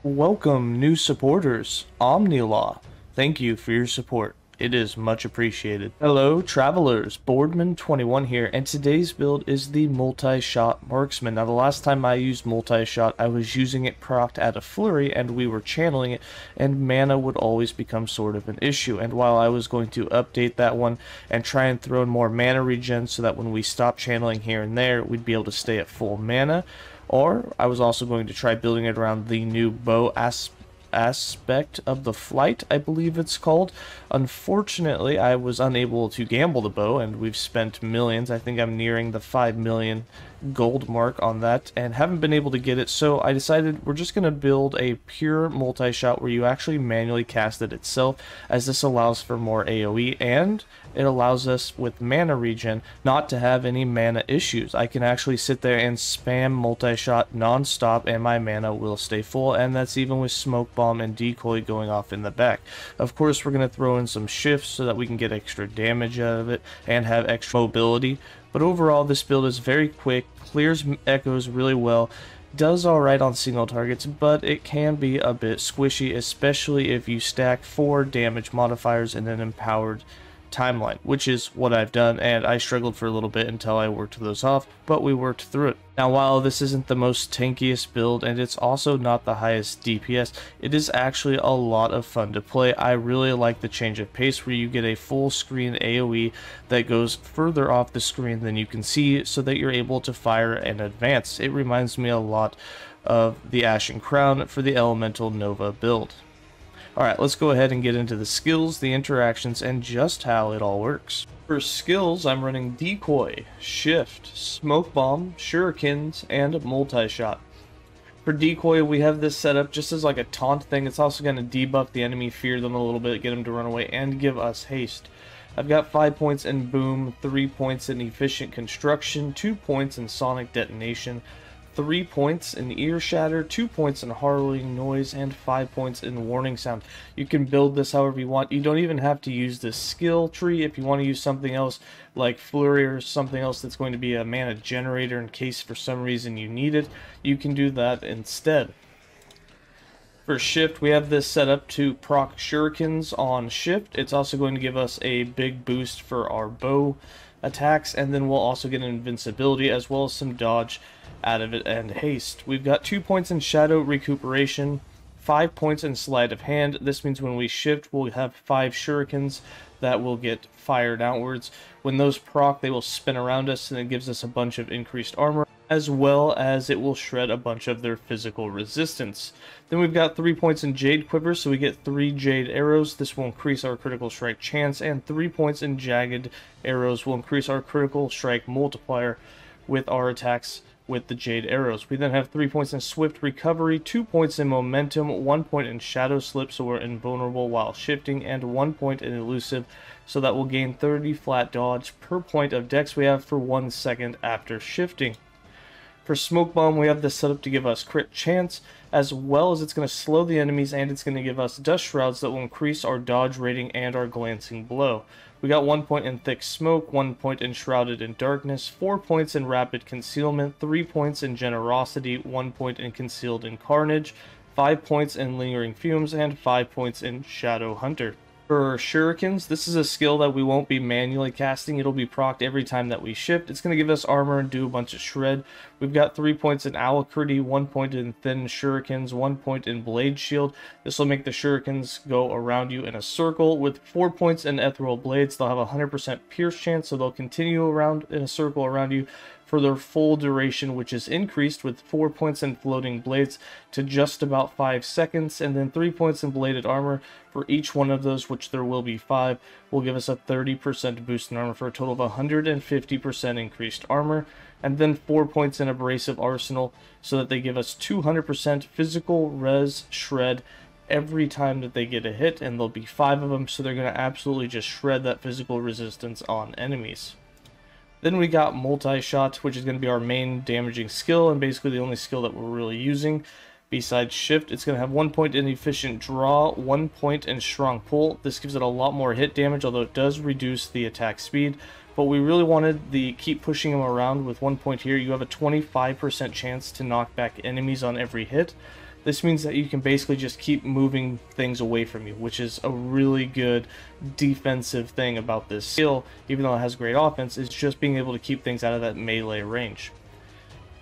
Welcome, new supporters. Omnilaw, thank you for your support. It is much appreciated. Hello, travelers. Boardman21 here, and today's build is the Multishot Marksman. Now, the last time I used Multishot, I was using it procced at a flurry, and we were channeling it, and mana would always become sort of an issue. And while I was going to update that one and try and throw in more mana regen so that when we stop channeling here and there, we'd be able to stay at full mana, or I was also going to try building it around the new bow aspect of the flight, I believe it's called. Unfortunately, I was unable to gamble the bow, and we've spent millions. I think I'm nearing the 5 million gold mark on that and haven't been able to get it, so I decided we're just going to build a pure multi-shot where you actually manually cast it itself, as this allows for more AoE and it allows us with mana regen not to have any mana issues. I can actually sit there and spam multi-shot non-stop and my mana will stay full, and that's even with smoke bomb and decoy going off in the back. Of course, we're going to throw in some shifts so that we can get extra damage out of it and have extra mobility. But overall, this build is very quick, clears echoes really well, does alright on single targets, but it can be a bit squishy, especially if you stack 4 damage modifiers and an empowered timeline, which is what I've done, and I struggled for a little bit until I worked those off, but we worked through it. Now, while this isn't the most tankiest build and it's also not the highest DPS, it is actually a lot of fun to play. I really like the change of pace where you get a full screen AoE that goes further off the screen than you can see so that you're able to fire and advance. It reminds me a lot of the Ashen Crown for the Elemental Nova build. Alright, let's go ahead and get into the skills, the interactions, and just how it all works. For skills, I'm running Decoy, Shift, Smoke Bomb, Shurikens, and Multishot. For Decoy, we have this set up just as like a taunt thing. It's also going to debuff the enemy, fear them a little bit, get them to run away, and give us haste. I've got 5 points in Boom, 3 points in Efficient Construction, 2 points in Sonic Detonation, 3 points in Ear Shatter, 2 points in Harrowing Noise, and 5 points in Warning Sound. You can build this however you want. You don't even have to use this skill tree. If you want to use something else like Flurry or something else that's going to be a mana generator in case for some reason you need it, you can do that instead. For Shift, we have this set up to proc Shurikens on Shift. It's also going to give us a big boost for our bow attacks, and then we'll also get an invincibility as well as some dodge out of it and haste. We've got 2 points in Shadow Recuperation, 5 points in Sleight of Hand. This means when we shift, we'll have 5 Shurikens that will get fired outwards. When those proc, they will spin around us, and it gives us a bunch of increased armor, as well as it will shred a bunch of their physical resistance. Then we've got 3 points in Jade Quiver, so we get 3 Jade Arrows. This will increase our critical strike chance, and 3 points in Jagged Arrows will increase our critical strike multiplier with our attacks with the Jade Arrows. We then have 3 points in Swift Recovery, 2 points in Momentum, 1 point in Shadow Slip, so we're invulnerable while shifting, and 1 point in Elusive, so that will gain 30 flat dodge per point of dex we have for 1 second after shifting. For Smoke Bomb, we have this set up to give us crit chance, as well as it's going to slow the enemies, and it's going to give us Dust Shrouds that will increase our dodge rating and our glancing blow. We got 1 point in Thick Smoke, 1 point in Shrouded in Darkness, 4 points in Rapid Concealment, 3 points in Generosity, 1 point in Concealed in Carnage, 5 points in Lingering Fumes, and 5 points in Shadow Hunter. For Shurikens, this is a skill that we won't be manually casting. It'll be procced every time that we shift. It's going to give us armor and do a bunch of shred. We've got 3 points in Alacrity, 1 point in Thin Shurikens, 1 point in Blade Shield. This will make the Shurikens go around you in a circle. With 4 points in Ethereal Blades, they'll have a 100% pierce chance, so they'll continue around in a circle around you for their full duration, which is increased with 4 points in Floating Blades to just about 5 seconds, and then 3 points in Bladed Armor for each one of those, which there will be 5, will give us a 30% boost in armor for a total of 150% increased armor, and then 4 points in Abrasive Arsenal so that they give us 200% physical res shred every time that they get a hit, and there'll be 5 of them, so they're going to absolutely just shred that physical resistance on enemies. Then we got Multishot, which is going to be our main damaging skill, and basically the only skill that we're really using besides Shift. It's going to have 1 point in Efficient Draw, 1 point in Strong Pull. This gives it a lot more hit damage, although it does reduce the attack speed. But we really wanted the keep pushing them around with 1 point here. You have a 25% chance to knock back enemies on every hit. This means that you can basically just keep moving things away from you, which is a really good defensive thing about this skill, even though it has great offense, is just being able to keep things out of that melee range.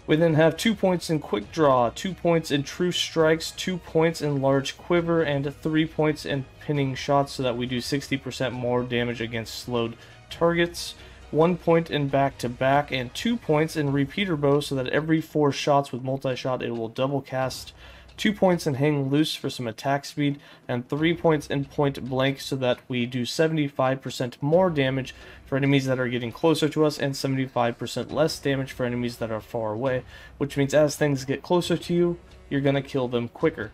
We then have 2 points in quick draw, 2 points in true strikes, 2 points in large quiver, and 3 points in pinning shots so that we do 60% more damage against slowed targets. 1 point in back-to-back, and 2 points in repeater bow so that every 4 shots with multi-shot it will double cast. 2 points in hang loose for some attack speed, and 3 points in point blank so that we do 75% more damage for enemies that are getting closer to us and 75% less damage for enemies that are far away, which means as things get closer to you, you're going to kill them quicker.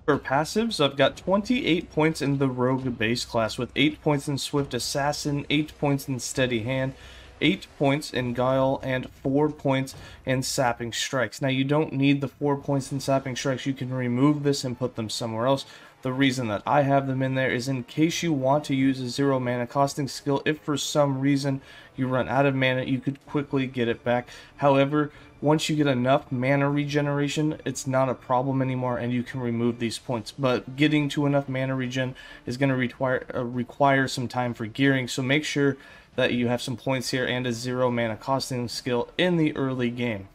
For passives, I've got 28 points in the Rogue base class with 8 points in Swift Assassin, 8 points in Steady Hand, 8 points in Guile, and 4 points in Sapping Strikes. Now, you don't need the 4 points in Sapping Strikes. You can remove this and put them somewhere else. The reason that I have them in there is in case you want to use a 0 mana costing skill. If for some reason you run out of mana, you could quickly get it back. However, once you get enough mana regeneration, it's not a problem anymore and you can remove these points. But getting to enough mana regen is going to require some time for gearing, so make sure that you have some points here and a 0 mana costing skill in the early game.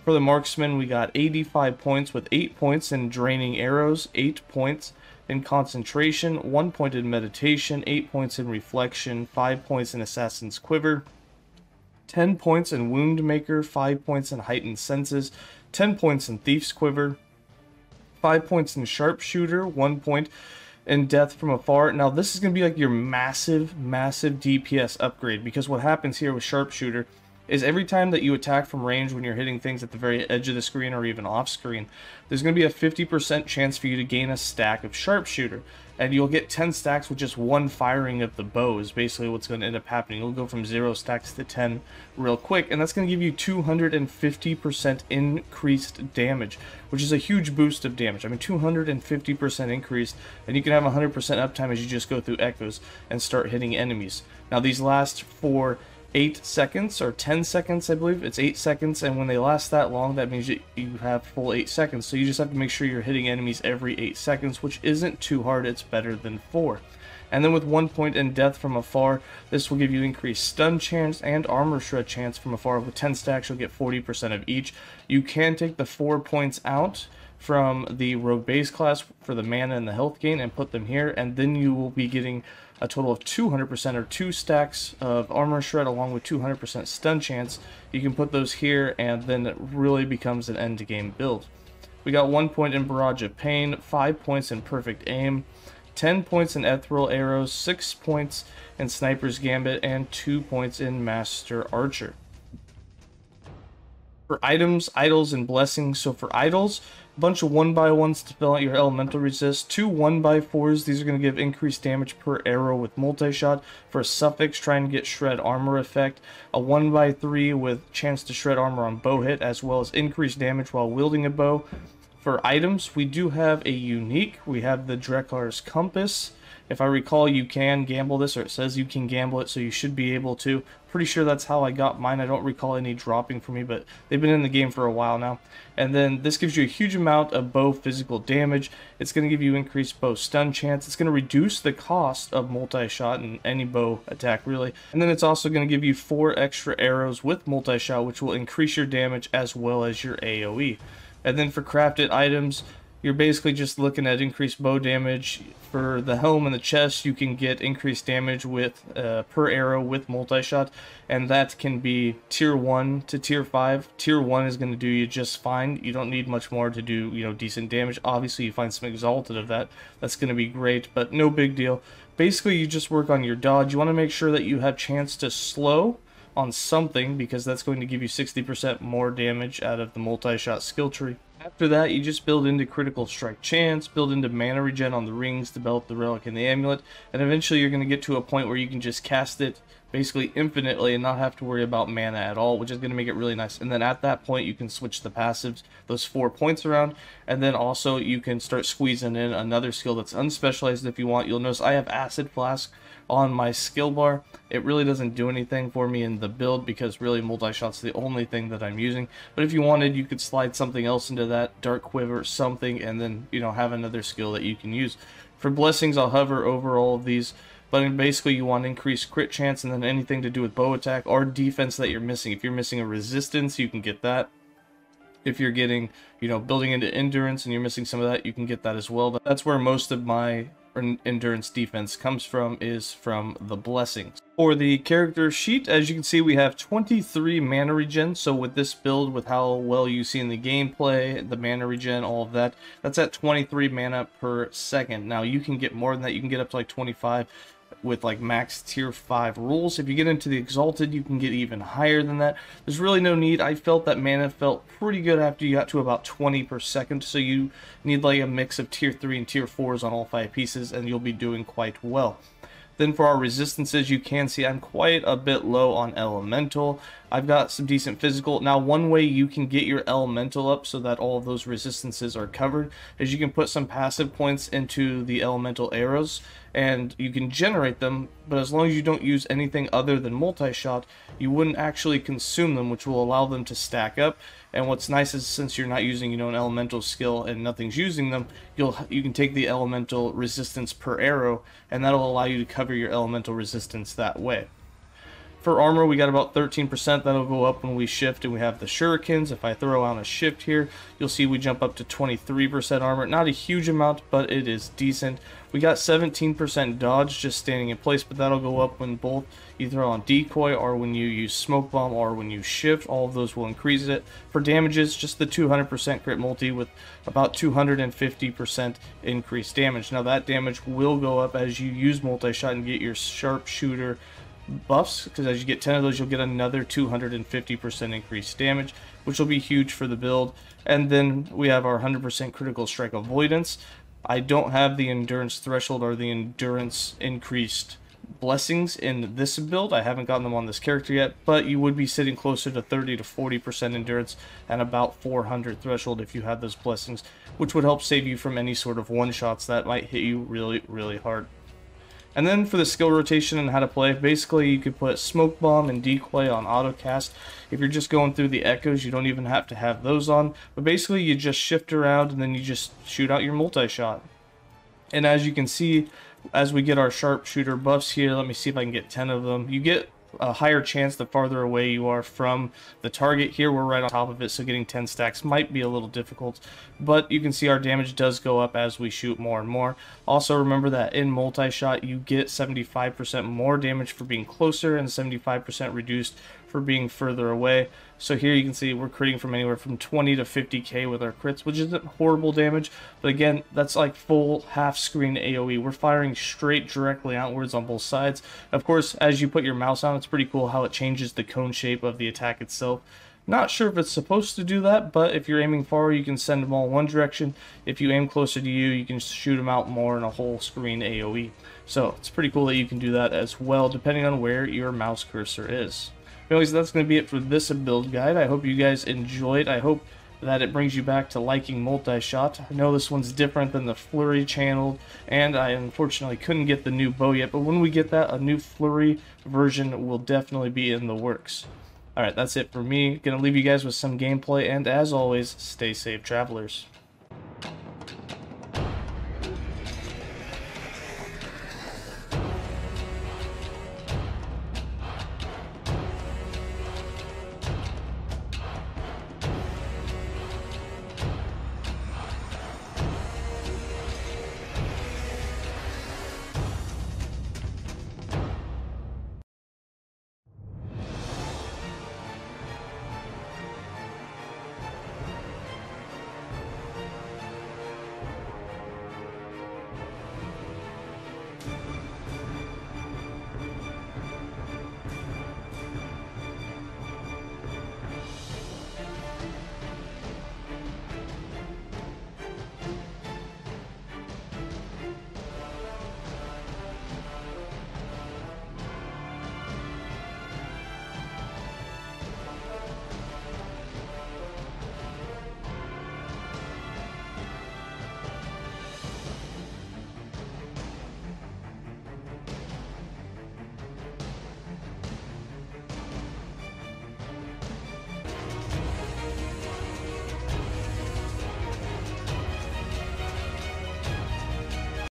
For the Marksman, we got 85 points with 8 points in Draining Arrows, 8 points in Concentration, 1 point in Meditation, 8 points in Reflection, 5 points in Assassin's Quiver, 10 points in Wound Maker, 5 points in Heightened Senses, 10 points in Thief's Quiver, 5 points in Sharpshooter, 1 point in Death from Afar. Now this is going to be like your massive DPS upgrade, because what happens here with Sharpshooter is every time that you attack from range when you're hitting things at the very edge of the screen or even off screen, there's going to be a 50% chance for you to gain a stack of Sharpshooter. And you'll get 10 stacks with just one firing of the bow is basically what's going to end up happening. You'll go from 0 stacks to 10 real quick, and that's going to give you 250% increased damage, which is a huge boost of damage. I mean, 250% increased, and you can have 100% uptime as you just go through echoes and start hitting enemies. Now, these last for 8 seconds or 10 seconds, I believe. It's 8 seconds, and when they last that long, that means you have full 8 seconds. So you just have to make sure you're hitting enemies every 8 seconds, which isn't too hard. It's better than 4. And then with 1 point in Death from Afar, this will give you increased stun chance and armor shred chance from afar. With 10 stacks, you'll get 40% of each. You can take the 4 points out from the Rogue base class for the mana and the health gain and put them here, and then you will be getting a total of 200% or 2 stacks of armor shred along with 200% stun chance. You can put those here, and then it really becomes an end game build. We got 1 point in Barrage of Pain, 5 points in Perfect Aim, 10 points in Ethereal Arrows, 6 points in Sniper's Gambit, and 2 points in Master Archer. For items, idols, and blessings. So for idols, a bunch of 1x1s to fill out your elemental resist, 2 1x4s, these are going to give increased damage per arrow with multi-shot. For a suffix, try and get shred armor effect, a 1x3 with chance to shred armor on bow hit, as well as increased damage while wielding a bow. For items, we do have a unique. We have the Drekar's Compass. If I recall, you can gamble this, or it says you can gamble it, so you should be able to. Pretty sure that's how I got mine. I don't recall any dropping for me, but they've been in the game for a while now. And then this gives you a huge amount of bow physical damage. It's going to give you increased bow stun chance. It's going to reduce the cost of multi-shot and any bow attack, really. And then it's also going to give you 4 extra arrows with multi-shot, which will increase your damage as well as your AoE. And then for crafted items, you're basically just looking at increased bow damage. For the helm and the chest, you can get increased damage with per arrow with multi-shot, and that can be tier 1 to tier 5. Tier 1 is going to do you just fine. You don't need much more to do, decent damage. Obviously, you find some exalted of that. That's going to be great, but no big deal. Basically, you just work on your dodge. You want to make sure that you have chance to slow on something, because that's going to give you 60% more damage out of the multi-shot skill tree. After that, you just build into critical strike chance, build into mana regen on the rings, develop the relic and the amulet, and eventually you're going to get to a point where you can just cast it basically infinitely and not have to worry about mana at all, which is going to make it really nice. And then at that point, you can switch the passives, those 4 points around, and then also you can start squeezing in another skill that's unspecialized if you want. You'll notice I have Acid Flask on my skill bar. It really doesn't do anything for me in the build because really Multishot's the only thing that I'm using. But if you wanted, you could slide something else into that, Dark Quiver, something, and then, you know, have another skill that you can use. For blessings, I'll hover over all of these. But basically, you want increased crit chance, and then anything to do with bow attack or defense that you're missing. If you're missing a resistance, you can get that. If you're getting, you know, building into endurance and you're missing some of that, you can get that as well. But that's where most of my endurance defense comes from, is from the blessings. For the character sheet, as you can see, we have 23 mana regen. So with this build, with how well you see in the gameplay, the mana regen, all of that, that's at 23 mana per second. Now you can get more than that. You can get up to like 25 with like max tier 5 rules. If you get into the exalted, you can get even higher than that. There's really no need. I felt that mana felt pretty good after you got to about 20 per second, so you need like a mix of tier 3 and tier 4s on all 5 pieces, and you'll be doing quite well. Then for our resistances, you can see I'm quite a bit low on elemental. I've got some decent physical. Now, one way you can get your elemental up so that all of those resistances are covered is you can put some passive points into the elemental arrows, and you can generate them, but as long as you don't use anything other than Multishot, you wouldn't actually consume them, which will allow them to stack up. And what's nice is, since you're not using, you know, an elemental skill and nothing's using them, you can take the elemental resistance per arrow, and that'll allow you to cover your elemental resistance that way. For armor, we got about 13%. That'll go up when we shift and we have the Shurikens. If I throw on a shift here, you'll see we jump up to 23% armor. Not a huge amount, but it is decent. We got 17% dodge just standing in place, but that'll go up when both you throw on Decoy or when you use Smoke Bomb or when you shift. All of those will increase it. For damages, just the 200% crit multi with about 250% increased damage. Now that damage will go up as you use Multishot and get your sharpshooter buffs, because as you get 10 of those, you'll get another 250% increased damage, which will be huge for the build. And then we have our 100% critical strike avoidance. I don't have the endurance threshold or the endurance increased blessings in this build. I haven't gotten them on this character yet, but you would be sitting closer to 30 to 40% endurance and about 400 threshold if you had those blessings, which would help save you from any sort of one-shots that might hit you really, really hard. And then for the skill rotation and how to play, basically you could put Smoke Bomb and Decoy on autocast. If you're just going through the echoes, you don't even have to have those on. But basically you just shift around and then you just shoot out your Multishot. And as you can see, as we get our sharpshooter buffs here, let me see if I can get 10 of them. You get a higher chance the farther away you are from the target. Here we're right on top of it, so getting 10 stacks might be a little difficult, but you can see our damage does go up as we shoot more and more. Also remember that in Multishot you get 75% more damage for being closer and 75% reduced for being further away. So here you can see we're critting from anywhere from 20 to 50k with our crits, which isn't horrible damage, but again, that's like full half screen AoE. We're firing straight directly outwards on both sides. Of course, as you put your mouse on, it's pretty cool how it changes the cone shape of the attack itself. Not sure if it's supposed to do that, but if you're aiming forward, you can send them all one direction. If you aim closer to you, you can shoot them out more in a whole screen AoE. So it's pretty cool that you can do that as well, depending on where your mouse cursor is. Anyways, that's going to be it for this build guide. I hope you guys enjoyed. I hope that it brings you back to liking Multishot. I know this one's different than the Flurry channel, and I unfortunately couldn't get the new bow yet, but when we get that, a new Flurry version will definitely be in the works. Alright, that's it for me. Gonna leave you guys with some gameplay, and as always, stay safe, travelers.